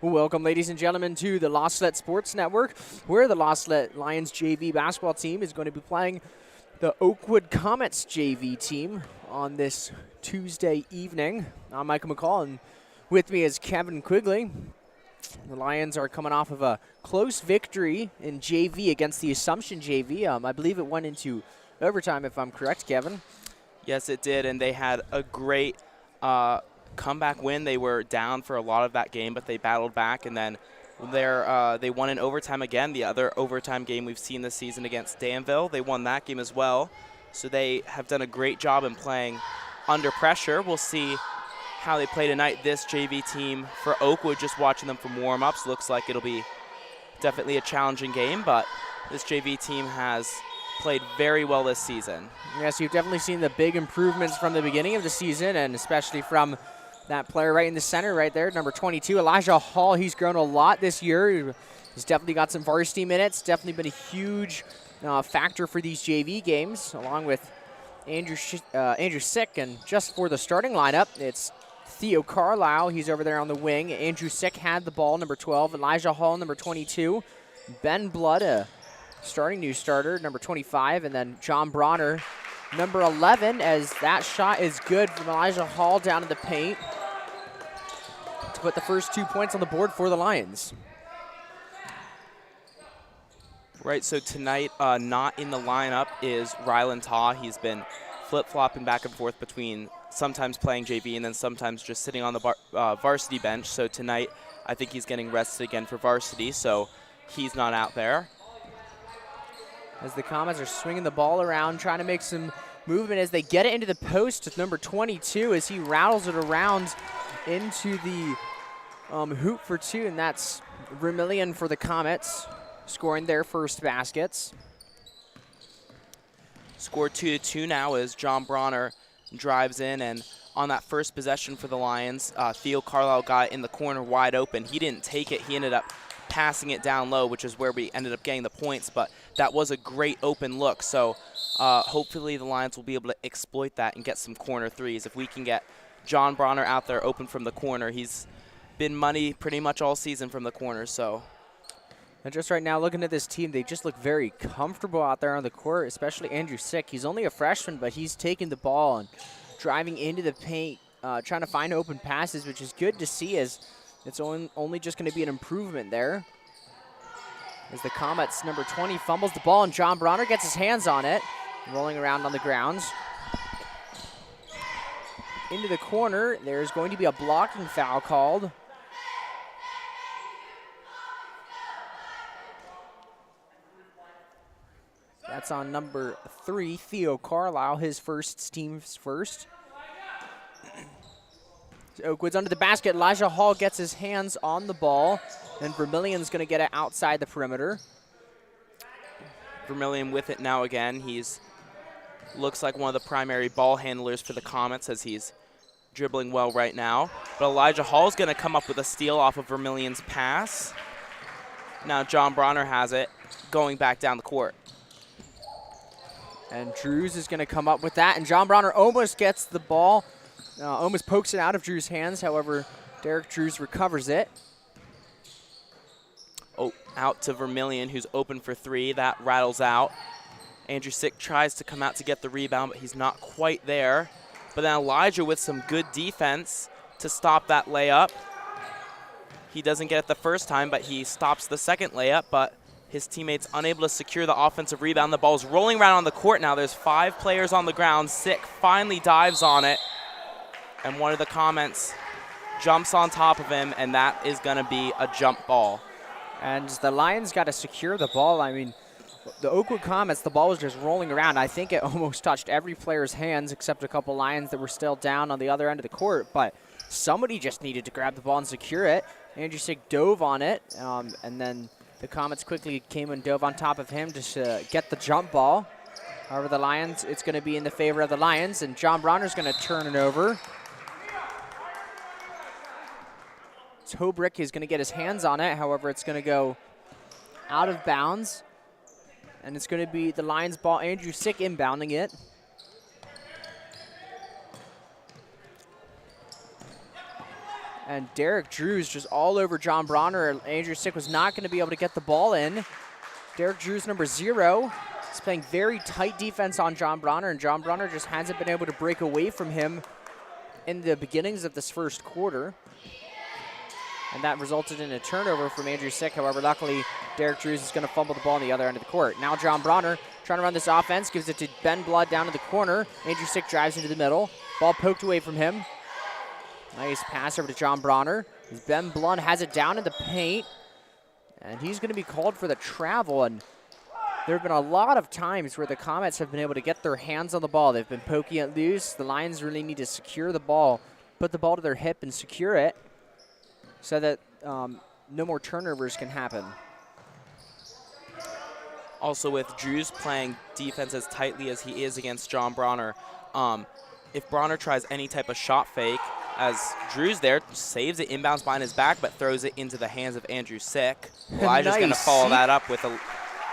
Welcome, ladies and gentlemen, to the Salette Sports Network, where the Salette Lions JV basketball team is going to be playing the Oakwood Comets JV team on this Tuesday evening. I'm Michael McCall, and with me is Kevin Quigley. The Lions are coming off of a close victory in JV against the Assumption JV. I believe it went into overtime, if I'm correct, Kevin. Yes, it did, and they had a great comeback win. They were down for a lot of that game, but they battled back, and then they won in overtime again. The other overtime game we've seen this season against Danville, they won that game as well. So they have done a great job in playing under pressure. We'll see how they play tonight. This JV team for Oakwood, just watching them from warm-ups, looks like it'll be definitely a challenging game, but this JV team has played very well this season. Yes, you've definitely seen the big improvements from the beginning of the season, and especially from that player right in the center right there, number 22, Elijah Hall. He's grown a lot this year. He's definitely got some varsity minutes, definitely been a huge factor for these JV games, along with Andrew Sick. And just for the starting lineup, it's Theo Carlisle. He's over there on the wing. Andrew Sick had the ball, number 12. Elijah Hall, number 22. Ben Blood, a starting new starter, number 25. And then John Bronner, number 11, as that shot is good from Elijah Hall down in the paint to put the first 2 points on the board for the Lions. Right, so tonight, not in the lineup is Rylan Taw. He's been flip-flopping back and forth between sometimes playing JV and then sometimes just sitting on the varsity bench. So tonight, I think he's getting rested again for varsity, so he's not out there. As the Comets are swinging the ball around, trying to make some movement as they get it into the post with number 22 as he rattles it around into the hoop for two, and that's Vermillion for the Comets, scoring their first baskets. Score 2-2 now as John Bronner drives in, and on that first possession for the Lions, Theo Carlisle got in the corner wide open. He didn't take it. He ended up passing it down low, which is where we ended up getting the points, but that was a great open look. So hopefully the Lions will be able to exploit that and get some corner threes. If we can get John Bronner out there open from the corner, he's been money pretty much all season from the corner. So. And just right now, looking at this team, they just look very comfortable out there on the court, especially Andrew Sick. He's only a freshman, but he's taking the ball and driving into the paint, trying to find open passes, which is good to see, as it's only just going to be an improvement there. As the Comets, number 20, fumbles the ball, and John Bronner gets his hands on it, rolling around on the grounds. Into the corner, there's going to be a blocking foul called. That's on number 3, Theo Carlisle, his team's first. Oakwood's under the basket. Elijah Hall gets his hands on the ball, and Vermillion's going to get it outside the perimeter. Vermillion with it now again. He's looks like one of the primary ball handlers for the Comets as he's dribbling well right now. But Elijah Hall's going to come up with a steal off of Vermillion's pass. Now John Bronner has it, going back down the court. And Drews is going to come up with that, and John Bronner almost gets the ball, almost pokes it out of Drews' hands. However, Derek Drews recovers it. Oh, out to Vermillion, who's open for three. That rattles out. Andrew Sick tries to come out to get the rebound, but he's not quite there. But then Elijah with some good defense to stop that layup. He doesn't get it the first time, but he stops the second layup, but his teammates unable to secure the offensive rebound. The ball's rolling around on the court now. There's 5 players on the ground. Sick finally dives on it, and one of the Comets jumps on top of him, and that is going to be a jump ball. And the Lions got to secure the ball. I mean, the Oakwood Comets, the ball was just rolling around. I think it almost touched every player's hands except a couple Lions that were still down on the other end of the court, but somebody just needed to grab the ball and secure it. Andrew Sick dove on it, and then the Comets quickly came and dove on top of him to get the jump ball. However, the Lions, it's going to be in the favor of the Lions, and John Bronner's going to turn it over. Tobrick is going to get his hands on it. However, it's going to go out of bounds, and it's going to be the Lions ball. Andrew Sick inbounding it. And Derek Drews just all over John Bronner. Andrew Sick was not going to be able to get the ball in. Derek Drews, number 0, is playing very tight defense on John Bronner, and John Bronner just hasn't been able to break away from him in the beginnings of this first quarter. And that resulted in a turnover from Andrew Sick. However, luckily, Derek Drews is going to fumble the ball on the other end of the court. Now John Bronner trying to run this offense, gives it to Ben Blood down to the corner. Andrew Sick drives into the middle. Ball poked away from him. Nice pass over to John Bronner. As Ben Blood has it down in the paint. And he's going to be called for the travel. And there have been a lot of times where the Comets have been able to get their hands on the ball. They've been poking it loose. The Lions really need to secure the ball, put the ball to their hip and secure it so that no more turnovers can happen. Also with Drews playing defense as tightly as he is against John Bronner, if Bronner tries any type of shot fake, as Drews there saves it inbounds behind his back but throws it into the hands of Andrew Sick. Elijah's going to follow that up with a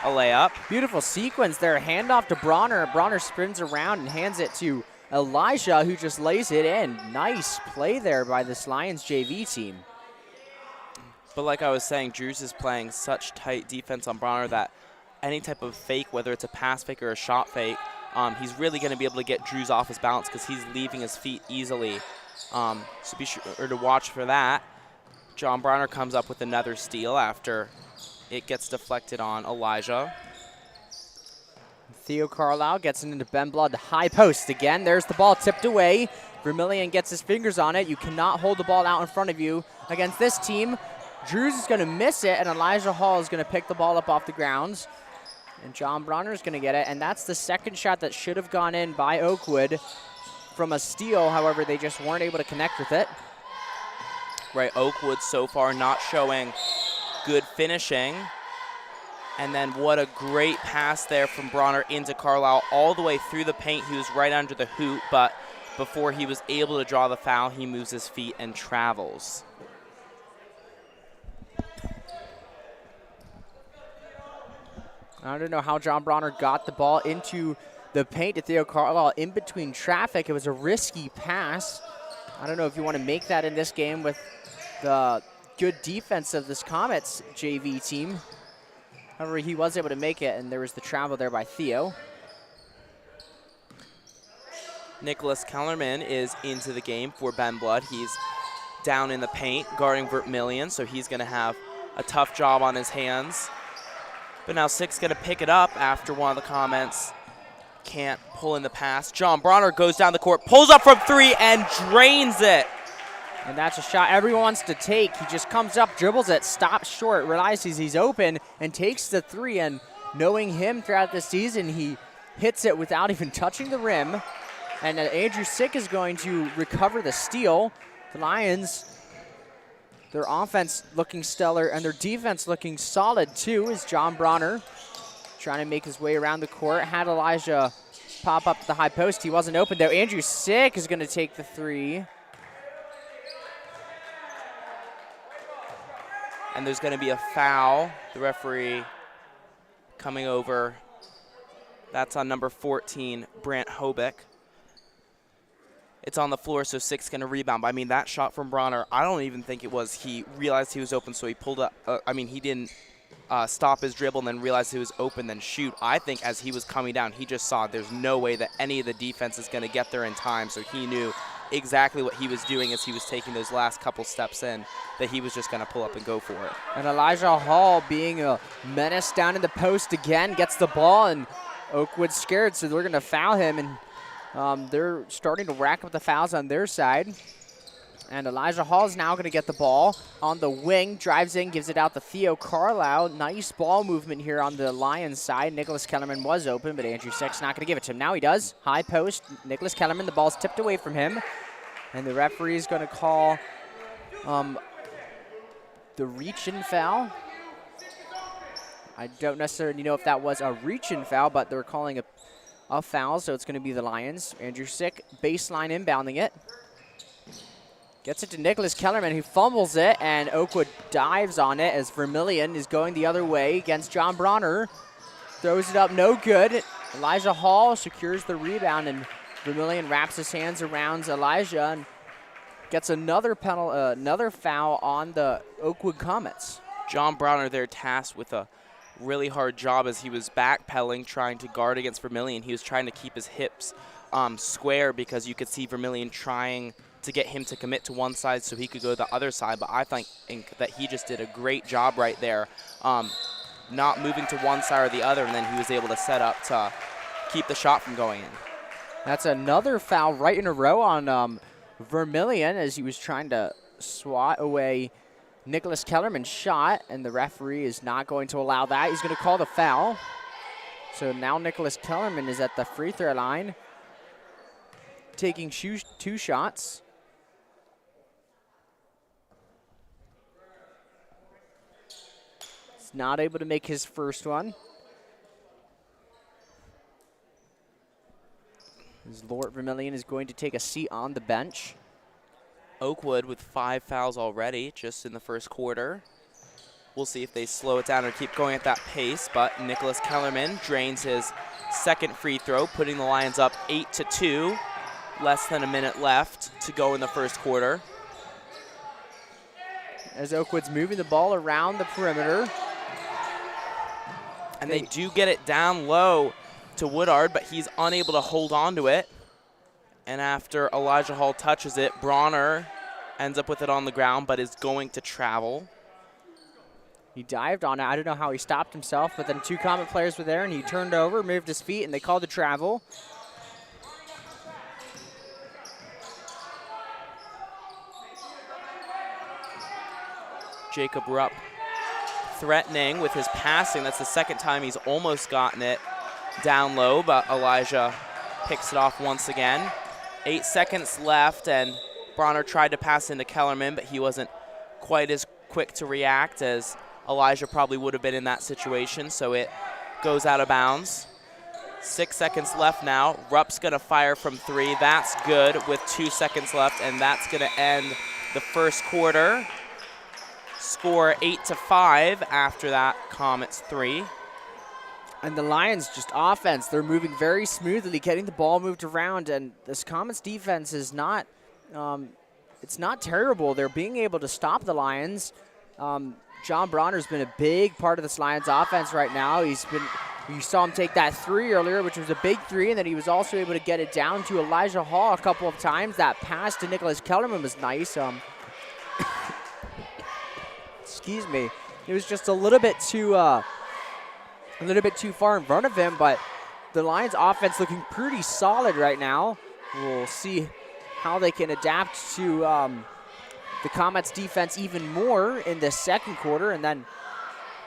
layup. Beautiful sequence there. Handoff to Bronner. Bronner spins around and hands it to Elijah, who just lays it in. Nice play there by this Lions JV team. But like I was saying, Drews is playing such tight defense on Bronner that any type of fake, whether it's a pass fake or a shot fake, he's really going to be able to get Drews off his balance because he's leaving his feet easily. So be sure to watch for that. John Bronner comes up with another steal after it gets deflected on Elijah. Theo Carlisle gets it into Ben Blood, high post again. There's the ball tipped away. Vermillion gets his fingers on it. You cannot hold the ball out in front of you against this team. Drews is going to miss it, and Elijah Hall is going to pick the ball up off the ground. And John Bronner is going to get it, and that's the second shot that should have gone in by Oakwood from a steal. However, they just weren't able to connect with it. Right, Oakwood so far not showing good finishing. And then what a great pass there from Bronner into Carlisle all the way through the paint. He was right under the hoop, but before he was able to draw the foul, he moves his feet and travels. I don't know how John Bronner got the ball into the paint to Theo Carlisle in between traffic. It was a risky pass. I don't know if you want to make that in this game with the good defense of this Comets JV team. However, he was able to make it, and there was the travel there by Theo. Nicholas Kellerman is into the game for Ben Blood. He's down in the paint guarding Vermillion, so he's going to have a tough job on his hands. But now Sick's going to pick it up after one of the Comets can't pull in the pass. John Bronner goes down the court, pulls up from 3, and drains it. And that's a shot everyone wants to take. He just comes up, dribbles it, stops short, realizes he's open, and takes the 3. And knowing him throughout the season, he hits it without even touching the rim. And Andrew Sick is going to recover the steal. The Lions, their offense looking stellar and their defense looking solid too, as John Bronner trying to make his way around the court. Had Elijah pop up to the high post. He wasn't open though. Andrew Sick is going to take the 3. And there's going to be a foul. The referee coming over. That's on number 14, Brant Hobick. It's on the floor, so Sick's going to rebound. But I mean, that shot from Bronner, I don't even think it was he realized he was open, so he pulled up. He didn't stop his dribble and then realized he was open, then shoot. I think as he was coming down, he just saw there's no way that any of the defense is going to get there in time, so he knew exactly what he was doing as he was taking those last couple steps in, that he was just going to pull up and go for it. And Elijah Hall, being a menace down in the post again, gets the ball, and Oakwood's scared, so they're going to foul him, and they're starting to rack up the fouls on their side. And Elijah Hall is now going to get the ball on the wing, drives in, gives it out to Theo Carlisle. Nice ball movement here on the Lions side. Nicholas Kellerman was open, but Andrew Sick's not going to give it to him. Now he does. High post, Nicholas Kellerman, the ball's tipped away from him. And the referee is going to call the reach-in foul. I don't necessarily know if that was a reach-in foul, but they're calling a foul, so it's going to be the Lions. Andrew Sick, baseline inbounding it. Gets it to Nicholas Kellerman, who fumbles it, and Oakwood dives on it as Vermillion is going the other way against John Bronner. Throws it up, no good. Elijah Hall secures the rebound, and Vermillion wraps his hands around Elijah and gets another foul on the Oakwood Comets. John Bronner there tasked with a really hard job as he was backpedaling, trying to guard against Vermillion. He was trying to keep his hips square because you could see Vermillion trying to get him to commit to one side so he could go to the other side. But I think that he just did a great job right there, not moving to one side or the other, and then he was able to set up to keep the shot from going in. That's another foul right in a row on Vermillion as he was trying to swat away Nicholas Kellerman's shot, and the referee is not going to allow that. He's going to call the foul. So now Nicholas Kellerman is at the free throw line, taking 2 shots. He's not able to make his first one. As Lord Vermillion is going to take a seat on the bench. Oakwood with 5 fouls already just in the first quarter. We'll see if they slow it down or keep going at that pace, but Nicholas Kellerman drains his second free throw, putting the Lions up 8-2. Less than a minute left to go in the first quarter. As Oakwood's moving the ball around the perimeter. And they do get it down low to Woodard, but he's unable to hold on to it. And after Elijah Hall touches it, Bronner ends up with it on the ground, but is going to travel. He dived on it. I don't know how he stopped himself, but then 2 Comet players were there, and he turned over, moved his feet, and they called the travel. Jacob Rupp threatening with his passing. That's the second time he's almost gotten it down low, but Elijah picks it off once again. 8 seconds left, and Bronner tried to pass into Kellerman, but he wasn't quite as quick to react as Elijah probably would have been in that situation, so it goes out of bounds. 6 seconds left now. Rupp's going to fire from 3. That's good with 2 seconds left, and that's going to end the first quarter. Score 8-5 after that Comets 3. And the Lions just offense, they're moving very smoothly, getting the ball moved around, and this Comets defense is not, it's not terrible. They're being able to stop the Lions. John Bronner's been a big part of this Lions offense right now. You saw him take that 3 earlier, which was a big 3, and then he was also able to get it down to Elijah Hall a couple of times. That pass to Nicholas Kellerman was nice. Excuse me. It was just a little bit too far in front of him, but the Lions offense looking pretty solid right now. We'll see how they can adapt to the Comets defense even more in the second quarter. And then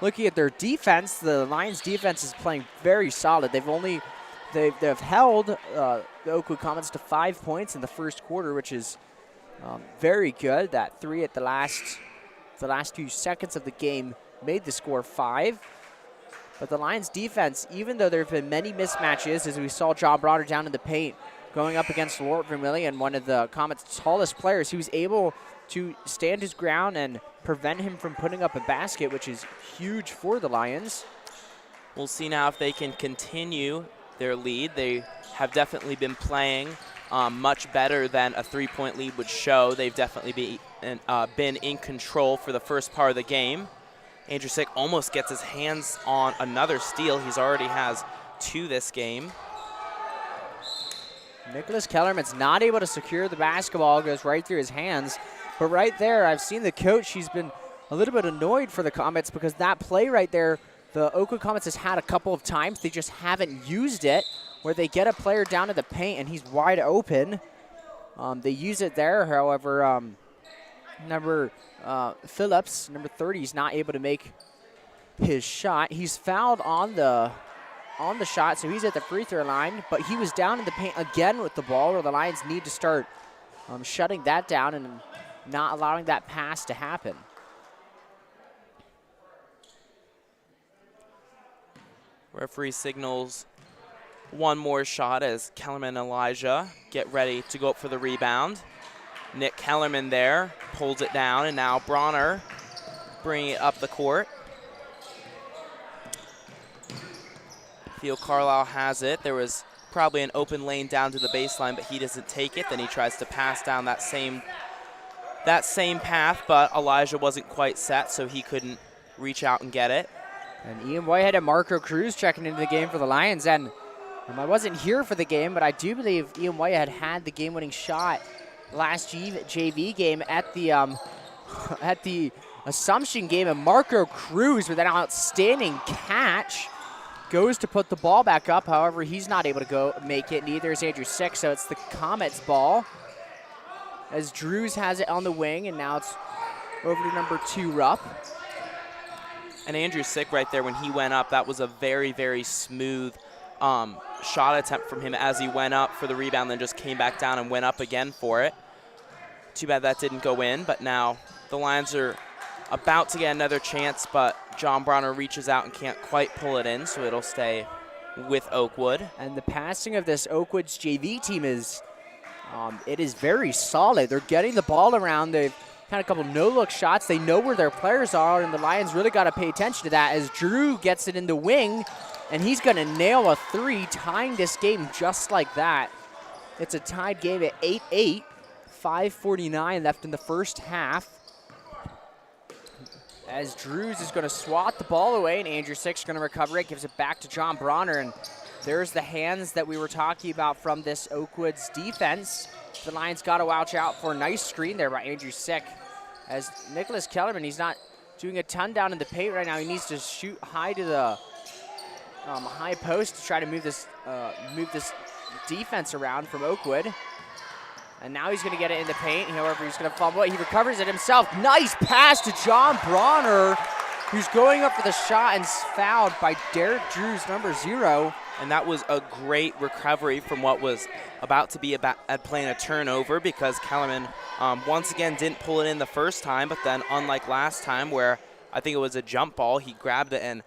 looking at their defense, the Lions defense is playing very solid. They've held the Oakwood Comets to 5 points in the first quarter, which is very good. That 3 at the last few seconds of the game made the score 5. But the Lions defense, even though there have been many mismatches, as we saw John Bronner down in the paint going up against Lord Vermillion, one of the Comets' tallest players, he was able to stand his ground and prevent him from putting up a basket, which is huge for the Lions. We'll see now if they can continue their lead. They have definitely been playing much better than a 3-point lead would show. They've definitely been in control for the first part of the game. Andrew Sick almost gets his hands on another steal. He's already has 2 this game. Nicholas Kellerman's not able to secure the basketball. Goes right through his hands. But right there, I've seen the coach. He's been a little bit annoyed for the Comets because that play right there, the Oakwood Comets has had a couple of times. They just haven't used it, where they get a player down to the paint and he's wide open. They use it there, however, Phillips, number 30, is not able to make his shot. He's fouled on the shot, so he's at the free throw line, but he was down in the paint again with the ball, where the Lions need to start shutting that down and not allowing that pass to happen. Referee signals one more shot as Kellerman and Elijah get ready to go up for the rebound. Nick Kellerman there pulls it down, and now Bronner bringing it up the court. Theo Carlisle has it. There was probably an open lane down to the baseline, but he doesn't take it. Then he tries to pass down that same that same path, but Elijah wasn't quite set, so he couldn't reach out and get it. And Ian Whitehead and Marco Cruz checking into the game for the Lions. And I wasn't here for the game, but I do believe Ian Whitehead had the game-winning shot last JV game at the at the Assumption game. And Marco Cruz, with an outstanding catch, goes to put the ball back up. However, he's not able to go make it. Neither is Andrew Sick, so it's the Comets' ball. As Drews has it on the wing, and now it's over to number 2, Rupp. And Andrew Sick right there, when he went up, that was a very, very smooth shot attempt from him as he went up for the rebound, then just came back down and went up again for it. Too bad that didn't go in, but now the Lions are about to get another chance, but John Bronner reaches out and can't quite pull it in, so it'll stay with Oakwood. And the passing of this Oakwood's JV team is, it is very solid. They're getting the ball around. They've had a couple no-look shots. They know where their players are, and the Lions really got to pay attention to that as Drew gets it in the wing, and he's going to nail a 3, tying this game just like that. It's a tied game at 8-8, 5:49 left in the first half. As Drews is going to swat the ball away, and Andrew Sick's going to recover it, gives it back to John Bronner, and there's the hands that we were talking about from this Oakwood's defense. The Lions got to watch out for a nice screen there by Andrew Sick. As Nicholas Kellerman, he's not doing a ton down in the paint right now. He needs to shoot high to the high post to try to move this defense around from Oakwood. And now he's going to get it in the paint. However, he's going to fumble it. He recovers it himself. Nice pass to John Bronner, who's going up for the shot and fouled by Derek Drews, number 0. And that was a great recovery from what was about to be at playing a turnover, because Kellerman once again didn't pull it in the first time, but then unlike last time where I think it was a jump ball, he grabbed it, and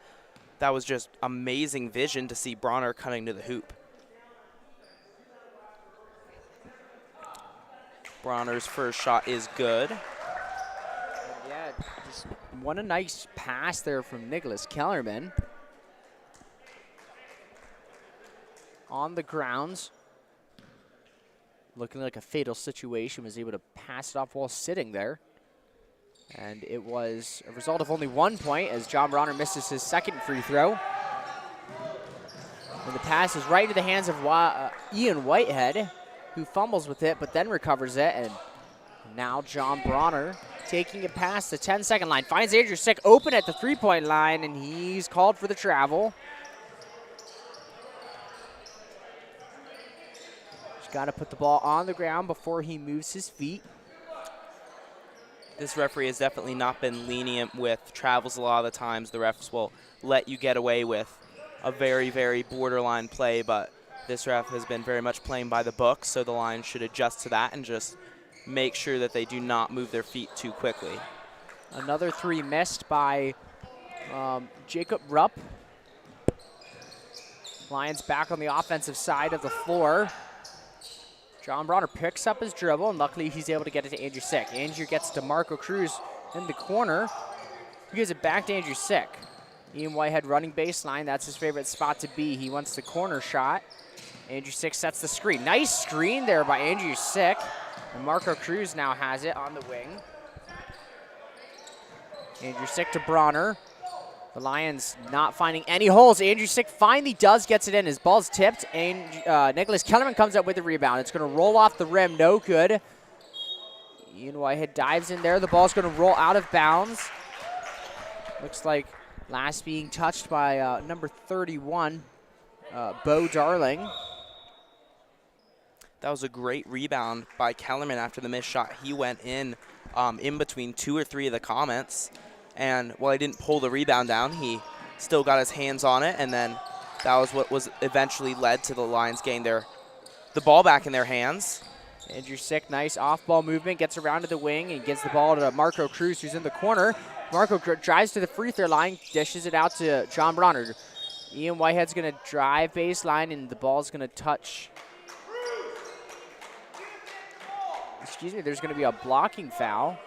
that was just amazing vision to see Bronner cutting to the hoop. Bronner's first shot is good. Yeah, just what a nice pass there from Nicholas Kellerman. On the grounds, looking like a fatal situation, was able to pass it off while sitting there. And it was a result of only 1 point as John Bronner misses his second free throw. And the pass is right into the hands of Ian Whitehead, who fumbles with it but then recovers it. And now John Bronner taking it past the 10-second line. Finds Andrew Sick open at the 3-point line, and he's called for the travel. Got to put the ball on the ground before he moves his feet. This referee has definitely not been lenient with travels a lot of the times. The refs will let you get away with a very, very borderline play, but this ref has been very much playing by the book, so the Lions should adjust to that and just make sure that they do not move their feet too quickly. Another 3 missed by Jacob Rupp. Lions back on the offensive side of the floor. John Bronner picks up his dribble, and luckily he's able to get it to Andrew Sick. Andrew gets to Marco Cruz in the corner. He gives it back to Andrew Sick. Ian Whitehead running baseline. That's his favorite spot to be. He wants the corner shot. Andrew Sick sets the screen. Nice screen there by Andrew Sick. And Marco Cruz now has it on the wing. Andrew Sick to Bronner. The Lions not finding any holes. Andrew Sick finally gets it in. His ball's tipped, and Nicholas Kellerman comes up with the rebound. It's going to roll off the rim. No good. Ian Whitehead dives in there. The ball's going to roll out of bounds. Looks like last being touched by number 31, Bo Darling. That was a great rebound by Kellerman after the missed shot. He went in between 2 or 3 of the Comets. And while he didn't pull the rebound down, he still got his hands on it, and then that was what was eventually led to the Lions getting the ball back in their hands. Andrew Sick, nice off-ball movement, gets around to the wing and gives the ball to Marco Cruz, who's in the corner. Marco drives to the free throw line, dishes it out to John Bronner. Ian Whitehead's going to drive baseline, and the ball's going to touch. Excuse me, there's going to be a blocking foul.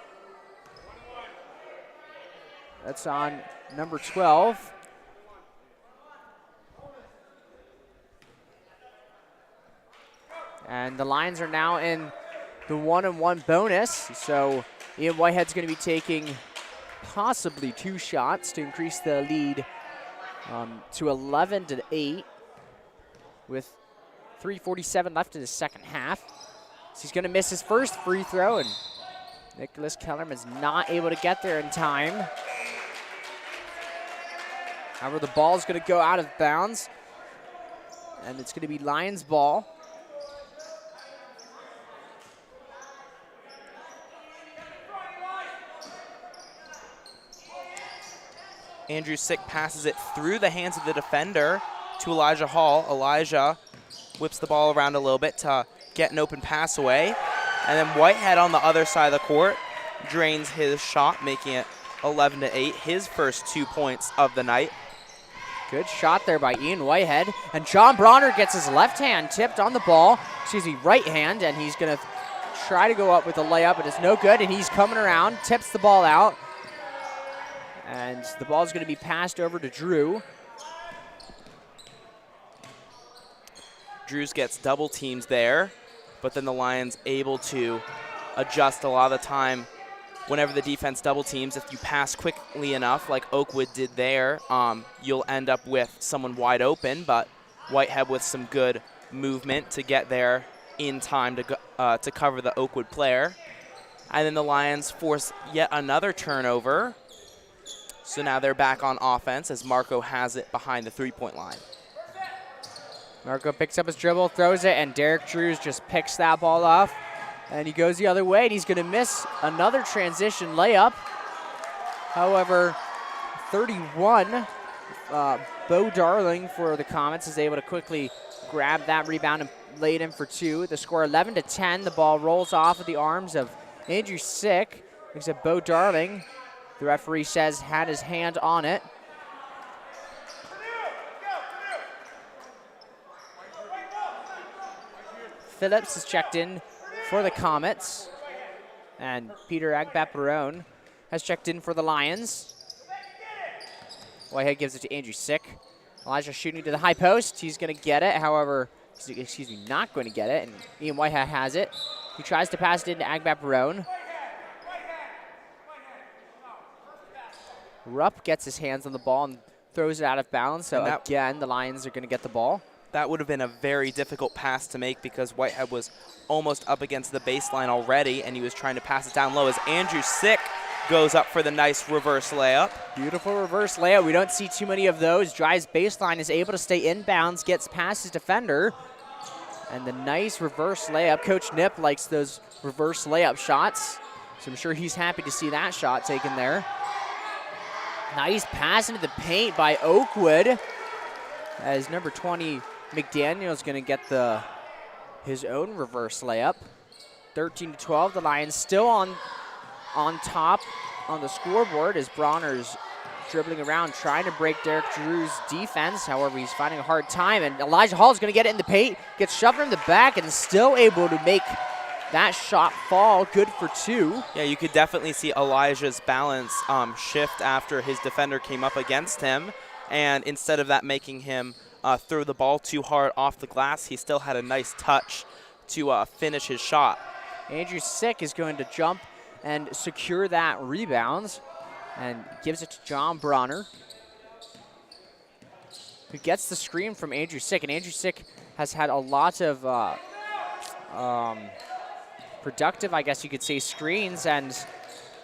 That's on number 12. And the Lions are now in the 1-and-1 bonus. So Ian Whitehead's going to be taking possibly 2 shots to increase the lead to 11-8 with 3:47 left in the second half. So he's going to miss his first free throw, and Nicholas Kellerman's not able to get there in time. However, the ball is going to go out of bounds, and it's going to be Lions ball. Andrew Sick passes it through the hands of the defender to Elijah Hall. Elijah whips the ball around a little bit to get an open pass away. And then Whitehead on the other side of the court drains his shot, making it 11-8, his first 2 points of the night. Good shot there by Ian Whitehead. And John Bronner gets his left hand tipped on the ball, right hand, and he's going to try to go up with a layup, but it's no good, and he's coming around, tips the ball out. And the ball is going to be passed over to Drew. Drews gets double teams there, but then the Lions able to adjust a lot of the time. Whenever the defense double teams, if you pass quickly enough, like Oakwood did there, you'll end up with someone wide open, but Whitehead with some good movement to get there in time to cover the Oakwood player. And then the Lions force yet another turnover. So now they're back on offense as Marco has it behind the three-point line. Marco picks up his dribble, throws it, and Derek Drews just picks that ball off. And he goes the other way, and he's going to miss another transition layup. However, 31, Bo Darling for the Comets is able to quickly grab that rebound and lay it in for 2. The score 11-10. The ball rolls off of the arms of Andrew Sick. Looks at Bo Darling. The referee says had his hand on it. Phillips is checked in for the Comets. And Peter Agbaparone has checked in for the Lions. Whitehead gives it to Andrew Sick. Elijah shooting to the high post. He's going to get it. However, not going to get it. And Ian Whitehead has it. He tries to pass it into Agbaparone. Rupp gets his hands on the ball and throws it out of bounds. So again, the Lions are going to get the ball. That would have been a very difficult pass to make because Whitehead was almost up against the baseline already, and he was trying to pass it down low as Andrew Sick goes up for the nice reverse layup. Beautiful reverse layup. We don't see too many of those. Drives baseline, is able to stay inbounds, gets past his defender. And the nice reverse layup. Coach Nip likes those reverse layup shots, so I'm sure he's happy to see that shot taken there. Nice pass into the paint by Oakwood as number 20 McDaniel is going to get his own reverse layup. 13-12. The Lions still on top on the scoreboard as Bronner's dribbling around trying to break Derek Drew's defense. However, he's finding a hard time, and Elijah Hall is going to get it in the paint, gets shoved in the back, and still able to make that shot fall. Good for 2. Yeah, you could definitely see Elijah's balance shift after his defender came up against him, and instead of that making him throw the ball too hard off the glass, he still had a nice touch to finish his shot. Andrew Sick is going to jump and secure that rebound and gives it to John Bronner, who gets the screen from Andrew Sick. And Andrew Sick has had a lot of productive, I guess you could say, screens, and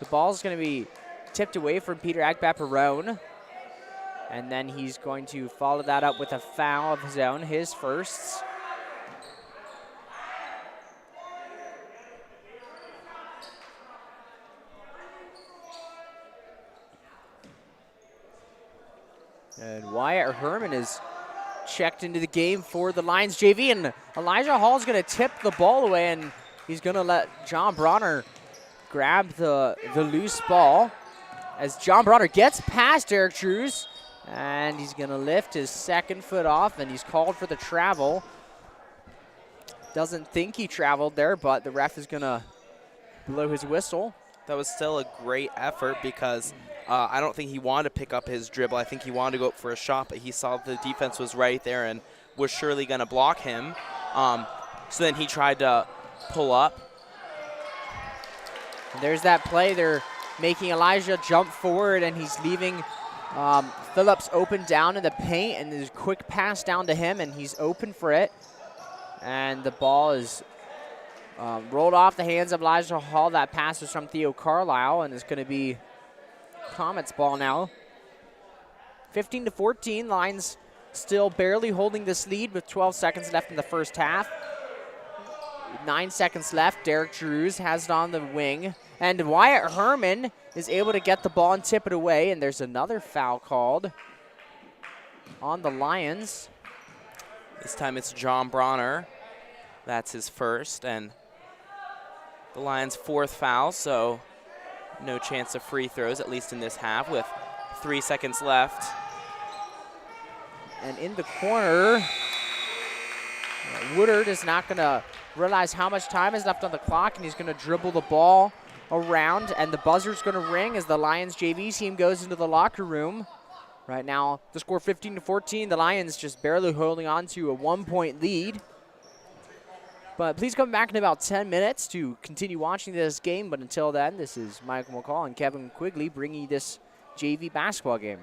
the ball's going to be tipped away from Peter Agbaparone. And then he's going to follow that up with a foul of his own, his first. And Wyatt Herman is checked into the game for the Lions JV, and Elijah Hall is going to tip the ball away, and he's going to let John Bronner grab the loose ball as John Bronner gets past Derek Drews, and he's going to lift his second foot off, and he's called for the travel. Doesn't think he traveled there, but the ref is going to blow his whistle. That was still a great effort because I don't think he wanted to pick up his dribble. I think he wanted to go up for a shot, but he saw the defense was right there and was surely going to block him. So then he tried to pull up. And there's that play. They're making Elijah jump forward, and he's leaving Phillips open down in the paint, and there's a quick pass down to him, and he's open for it. And the ball is rolled off the hands of Elijah Hall. That pass was from Theo Carlisle, and it's going to be Comets ball now. 15-14, Lions still barely holding this lead with 12 seconds left in the first half. 9 seconds left. Derek Drews has it on the wing. And Wyatt Herman is able to get the ball and tip it away. And there's another foul called on the Lions. This time it's John Bronner. That's his first. And the Lions' fourth foul, so no chance of free throws, at least in this half, with 3 seconds left. And in the corner, Woodard is not going to realize how much time is left on the clock, and he's going to dribble the ball around, and the buzzer's going to ring as the Lions JV team goes into the locker room. Right now, the score 15-14. The Lions just barely holding on to a 1-point lead. But please come back in about 10 minutes to continue watching this game. But until then, this is Michael McCall and Kevin Quigley bringing you this JV basketball game.